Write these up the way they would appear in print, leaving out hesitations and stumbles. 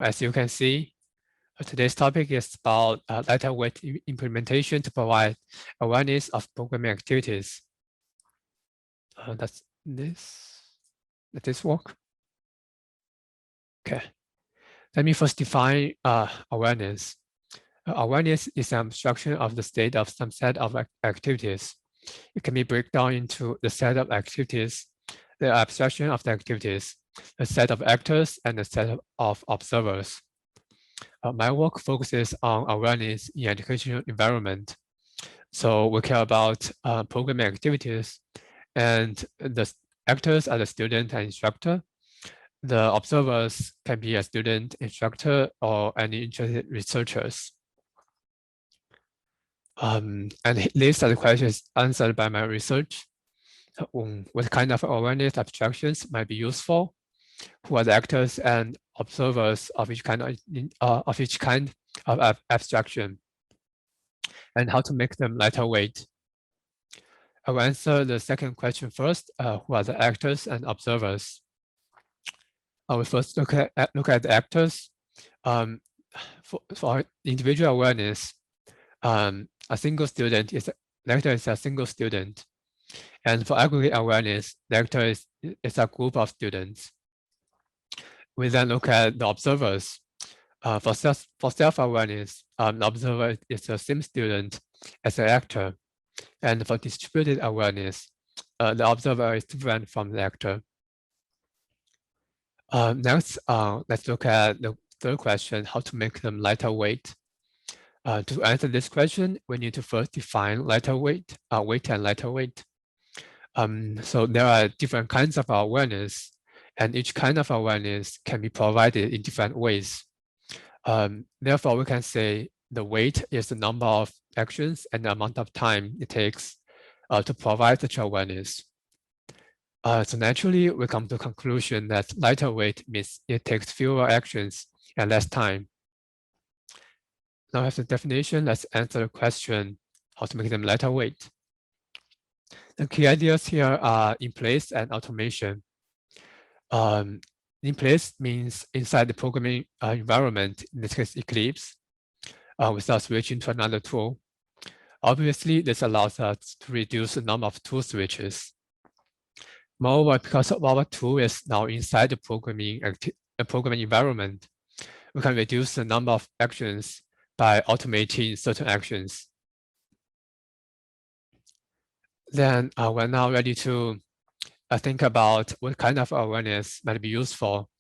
As you can see, today's topic is about lightweight implementation to provide awareness of programming activities. Does this work? Okay. Let me first define awareness. Awareness is an abstraction of the state of some set of activities. It can be broken down into the set of activities, the abstraction of the activities, the set of actors, and the set of observers. My work focuses on awareness in educational environment. So we care about programming activities, and the actors are the student and instructor. The observers can be a student, instructor, or any interested researchers. And these are the questions answered by my research. What kind of awareness abstractions might be useful? Who are the actors and observers of each kind of abstraction? And how to make them lighter weight? I will answer the second question first. Who are the actors and observers? I will first look at the actors. For individual awareness, a single student is the actor is a single student, and for aggregate awareness, the actor is a group of students. We then look at the observers. For self-awareness, the observer is the same student as the actor, and for distributed awareness, the observer is different from the actor. Next, let's look at the third question: how to make them lighter weight. To answer this question, we need to first define lighter weight, weight and lighter weight. So there are different kinds of awareness, and each kind of awareness can be provided in different ways. Therefore, we can say the weight is the number of actions and the amount of time it takes to provide such awareness. So naturally, we come to the conclusion that lighter weight means it takes fewer actions and less time. Now as a definition, let's answer the question, how to make them lighter weight. The key ideas here are in place and automation. In place means inside the programming environment, in this case Eclipse, without switching to another tool. Obviously, this allows us to reduce the number of tool switches. Moreover, because our tool is now inside the programming environment, we can reduce the number of actions by automating certain actions. Then we're now ready to think about what kind of awareness might be useful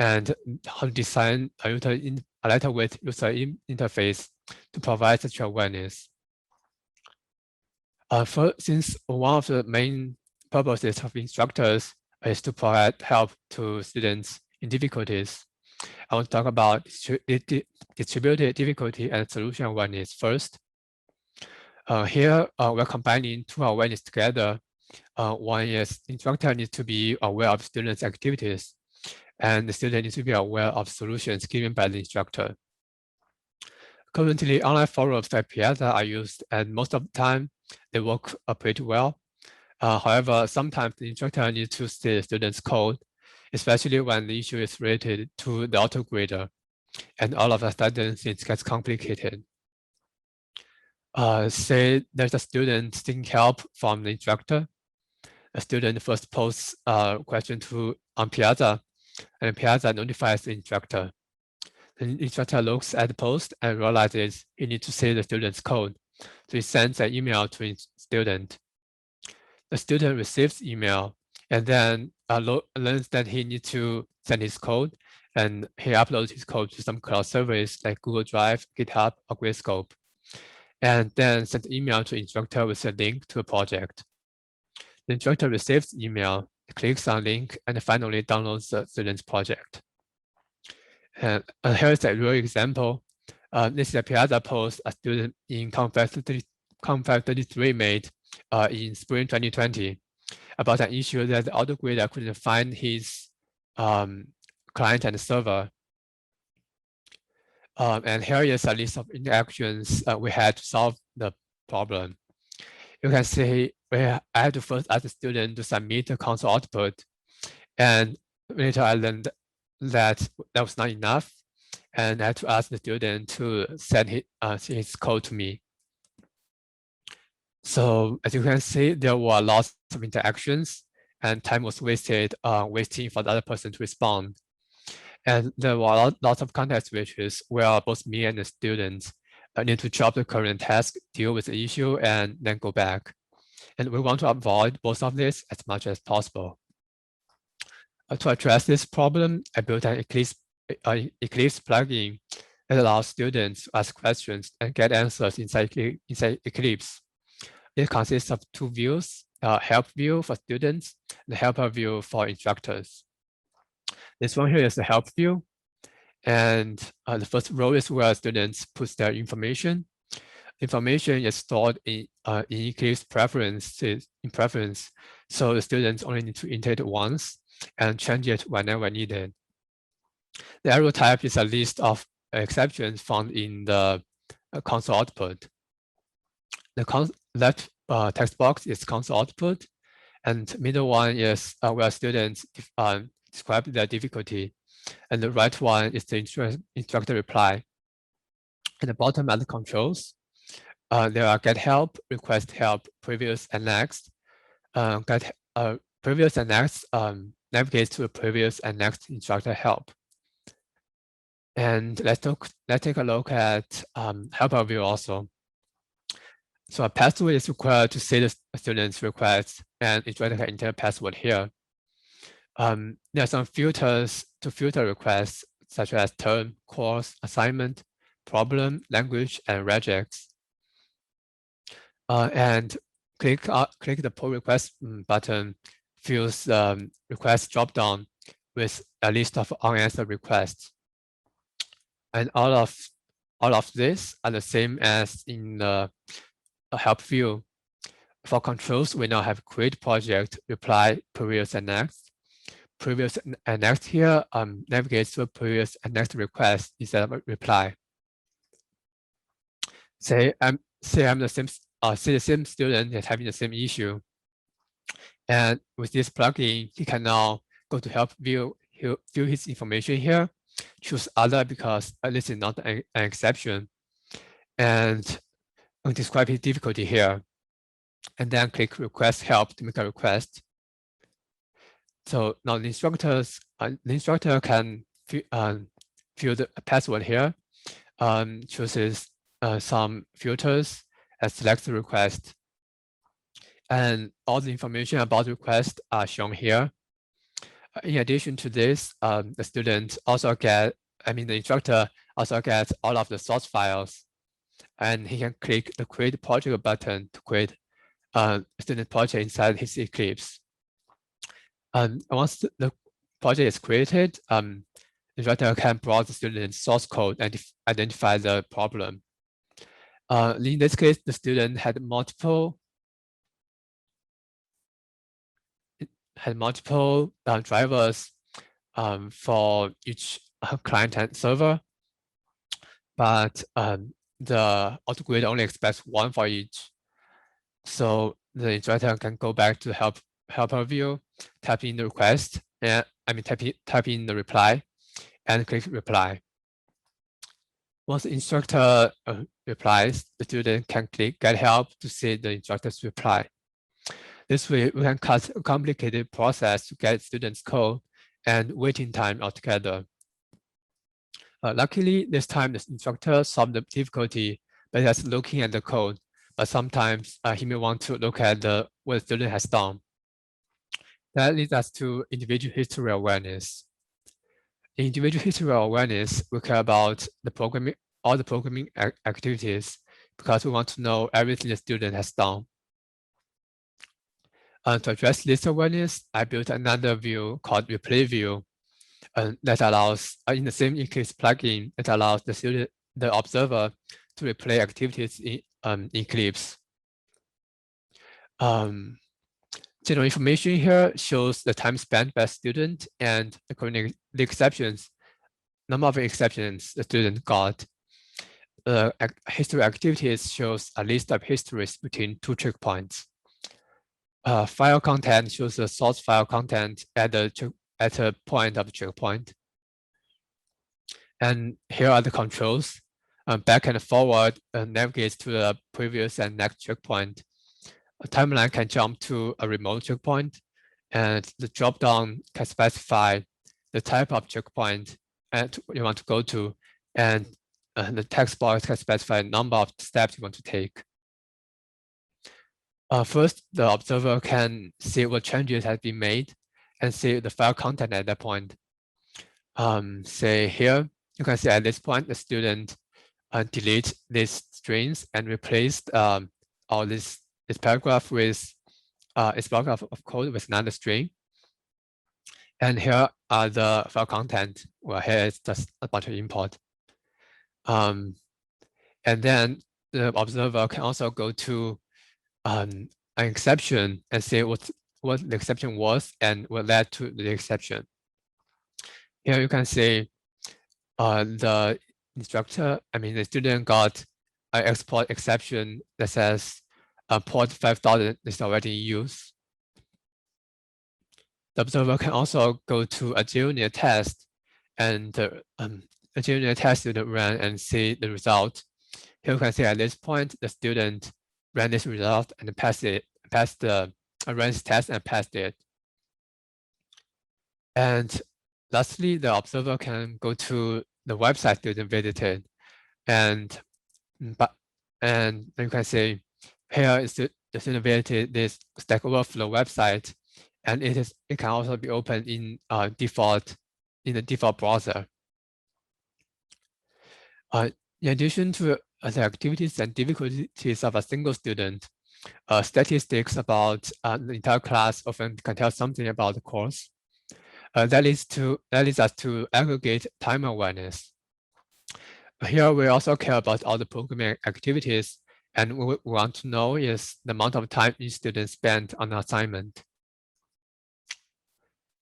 and how to design a lightweight user interface to provide such awareness. Since one of the main purposes of instructors is to provide help to students in difficulties, I want to talk about distributed difficulty and solution awareness first. Here, we're combining two awareness together. One is instructor needs to be aware of students' activities, and the student needs to be aware of solutions given by the instructor. Currently, online forums like Piazza are used, and most of the time, they work pretty well. However, sometimes the instructor needs to see the student's code, especially when the issue is related to the autograder, and all of a sudden things get complicated. Say there's a student seeking help from the instructor. The student first posts a question on Piazza, and Piazza notifies the instructor. The instructor looks at the post and realizes he needs to see the student's code. So he sends an email to the student. The student receives email and then learns that he needs to send his code, and he uploads his code to some cloud service like Google Drive, GitHub, or Gradescope, and then sends an email to the instructor with a link to a project. The instructor receives the email, clicks on the link, and finally downloads the student's project. And here's a real example. This is a Piazza post a student in Conf33 made in spring 2020 about an issue that the autograder couldn't find his client and server. And here is a list of interactions we had to solve the problem. You can see I had to first ask the student to submit the console output, and later I learned that that was not enough. and I had to ask the student to send his code to me. So as you can see, there were lots of interactions, and time was wasted waiting for the other person to respond. And there were lots of context switches where both me and the students need to drop the current task, deal with the issue, and then go back. And we want to avoid both of this as much as possible. To address this problem, I built an Eclipse plugin that allows students to ask questions and get answers inside Eclipse. It consists of two views, help view for students and helper view for instructors. This one here is the help view. And the first row is where students put their information. Information is stored in Eclipse preference. So the students only need to enter it once and change it whenever needed. The arrow type is a list of exceptions found in the console output. The left text box is console output, and middle one is where students describe their difficulty, and the right one is the instructor reply. At the bottom are the controls. There are get help, request help, previous, and next. Previous and next navigates to the previous and next instructor help. And let's take a look at helper view also. So a password is required to see the student's request, and instructor can enter a password here. There are some filters to filter requests, such as term, course, assignment, problem, language, and regex. And click the pull request button fills the request dropdown with a list of unanswered requests. And all of this are the same as in the help view. For controls, we now have create project, reply, previous, and next. Previous and next here navigates to previous and next request instead of reply. Say I'm the same student is having the same issue, and with this plugin, he can now go to help view, view his information here, choose other because this is not an exception, and describe his difficulty here, and then click request help to make a request. So now the instructor can fill the password here, chooses some filters and selects the request. And all the information about the request are shown here. In addition to this, the student also the instructor also gets all of the source files, and he can click the create project button to create a student project inside his Eclipse. Once the project is created, the instructor can browse the student's source code and identify the problem. In this case, the student had multiple drivers for each client and server, but the AutoGrid only expects one for each. So the instructor can go back to helper view, type in the request, and type in the reply, and click reply. Once the instructor replies, the student can click get help to see the instructor's reply. This way, we can cut a complicated process to get students' code and waiting time altogether. Luckily, this time the instructor solved the difficulty by just looking at the code, but sometimes he may want to look at what the student has done. That leads us to individual history awareness. In individual history awareness, we care about all the programming activities because we want to know everything the student has done. To address this awareness, I built another view called replay view that allows, in the same Eclipse plugin, it allows the observer to replay activities in Eclipse. General information here shows the time spent by student and the exceptions, number of exceptions the student got. History activities shows a list of histories between two checkpoints. File content shows the source file content at a point of checkpoint. And here are the controls. Back and forward navigates to the previous and next checkpoint. A timeline can jump to a remote checkpoint, and the dropdown can specify the type of checkpoint and you want to go to, and the text box can specify the number of steps you want to take. First, the observer can see what changes have been made and see the file content at that point. Say here, you can see at this point, the student delete these strings and replaced all this paragraph with its paragraph of code with another string. And here are the file content. Well, here is just a bunch of import. And then the observer can also go to an exception and say what the exception was and what led to the exception. Here you can see the instructor, the student got an export exception that says port 5000 is already in use. The observer can also go to a JUnit test and a JUnit test student ran and see the result. Here you can see at this point, the student ran this result and ran this test and passed it. And lastly, the observer can go to the website student visited, and you can see here is the student visited this Stack Overflow website, and it can also be opened in the default browser. In addition to the activities and difficulties of a single student, statistics about the entire class often can tell something about the course. That leads us to aggregate time awareness. Here we also care about all the programming activities, and what we want to know is the amount of time each student spent on an assignment.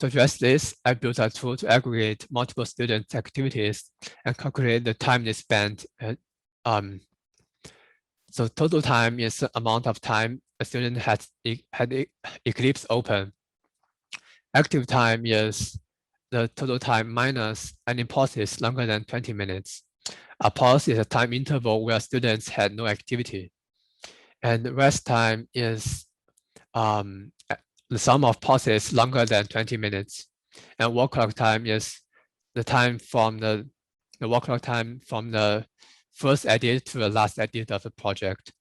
To address this, I built a tool to aggregate multiple students' activities and calculate the time they spent. So total time is the amount of time a student had Eclipse open. Active time is the total time minus any pauses longer than 20 minutes. A pause is a time interval where students had no activity. And rest time is the sum of pauses longer than 20 minutes. And work clock time is the time from the work clock time from the first edit to the last edit of the project.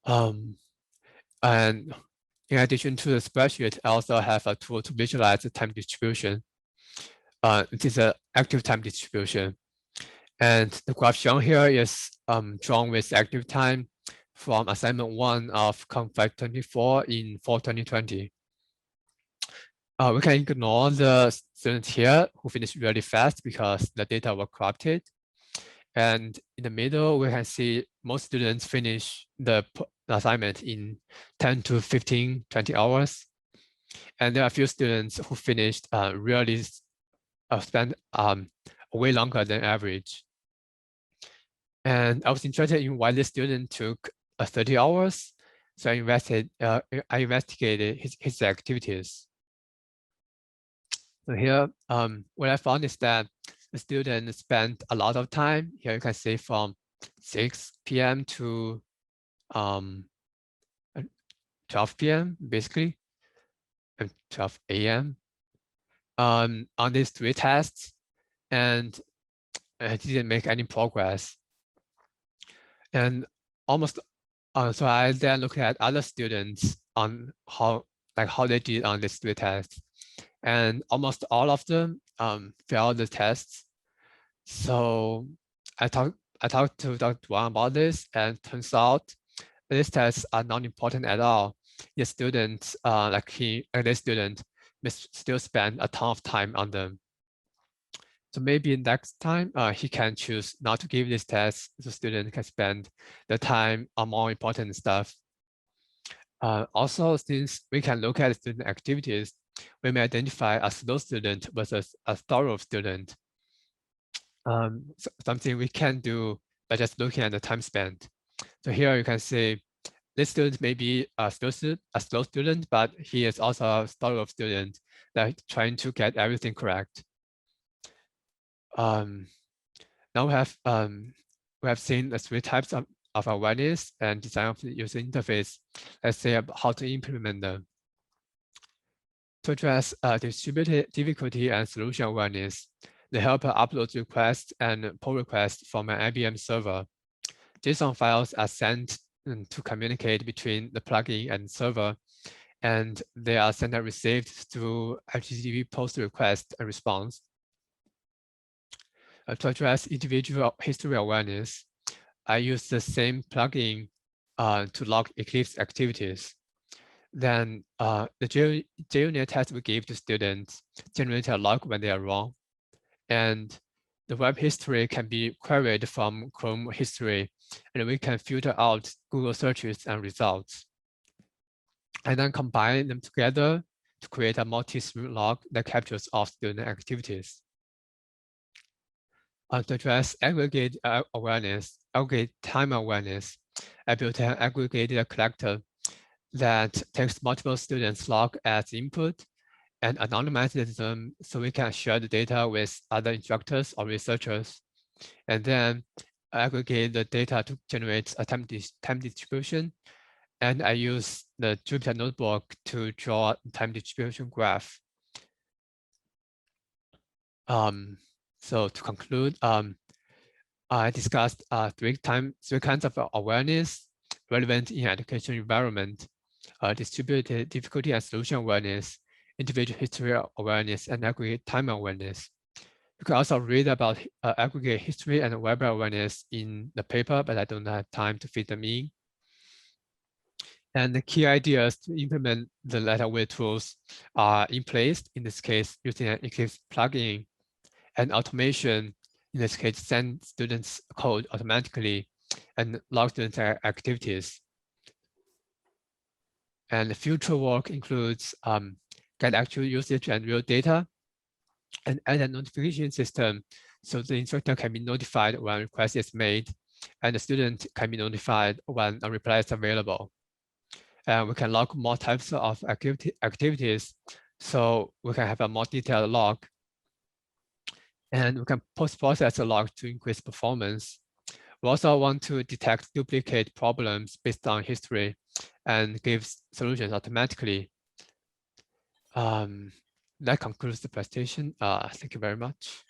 And in addition to the spreadsheet, I also have a tool to visualize the time distribution. It is an active time distribution. And the graph shown here is drawn with active time from assignment 1 of Conf 524 in fall 2020. We can ignore the students here who finished really fast because the data were corrupted. And in the middle, we can see most students finish the assignment in 10 to 15, 20 hours. And there are a few students who finished really spent way longer than average. And I was interested in why this student took 30 hours. So I investigated his activities. So here, what I found is that the student spent a lot of time. Here you can see from 6 p.m. to 12 p.m. basically, and 12 a.m. On these 3 tests, and I didn't make any progress. And almost, so I then looked at other students on how they did on these 3 tests, and almost all of them failed the tests. So I talked to Dr. Wang about this, and turns out these tests are not important at all. The students, this student, may still spend a ton of time on them. So maybe next time he can choose not to give this test. The student can spend the time on more important stuff. Also, since we can look at student activities, we may identify a slow student versus a thorough student. Something we can do by just looking at the time spent. So here you can see this student may be a slow student, but he is also a thorough student that trying to get everything correct. Now we have seen the 3 types of awareness and design of the user interface. Let's say how to implement them. To address distributed difficulty and solution awareness, the helper uploads requests and pull requests from an IBM server. JSON files are sent to communicate between the plugin and server, and they are sent and received through HTTP post request and response. To address individual history awareness, I use the same plugin to log Eclipse activities. Then the JUnit test we give to students generate a log when they are wrong. And the web history can be queried from Chrome history, and we can filter out Google searches and results. And then combine them together to create a multi-stream log that captures all student activities. To address aggregate awareness, aggregate time awareness, I built an aggregated collector that takes multiple students' log as input and anonymizes them so we can share the data with other instructors or researchers, and then aggregate the data to generate a time distribution. And I use the Jupyter Notebook to draw a time distribution graph. So to conclude, I discussed three kinds of awareness relevant in education environment: distributed difficulty and solution awareness, individual history awareness, and aggregate time awareness. You can also read about aggregate history and web awareness in the paper, but I don't have time to fit them in. And the key ideas to implement the letter-weight tools are in place, in this case, using an Eclipse plugin, and automation, in this case, send students code automatically and log students' activities. And the future work includes get actual usage and real data, and add a notification system so the instructor can be notified when a request is made, and the student can be notified when a reply is available. And we can log more types of activities, so we can have a more detailed log. And we can post-process the log to increase performance. We also want to detect duplicate problems based on history and give solutions automatically. That concludes the presentation. Thank you very much.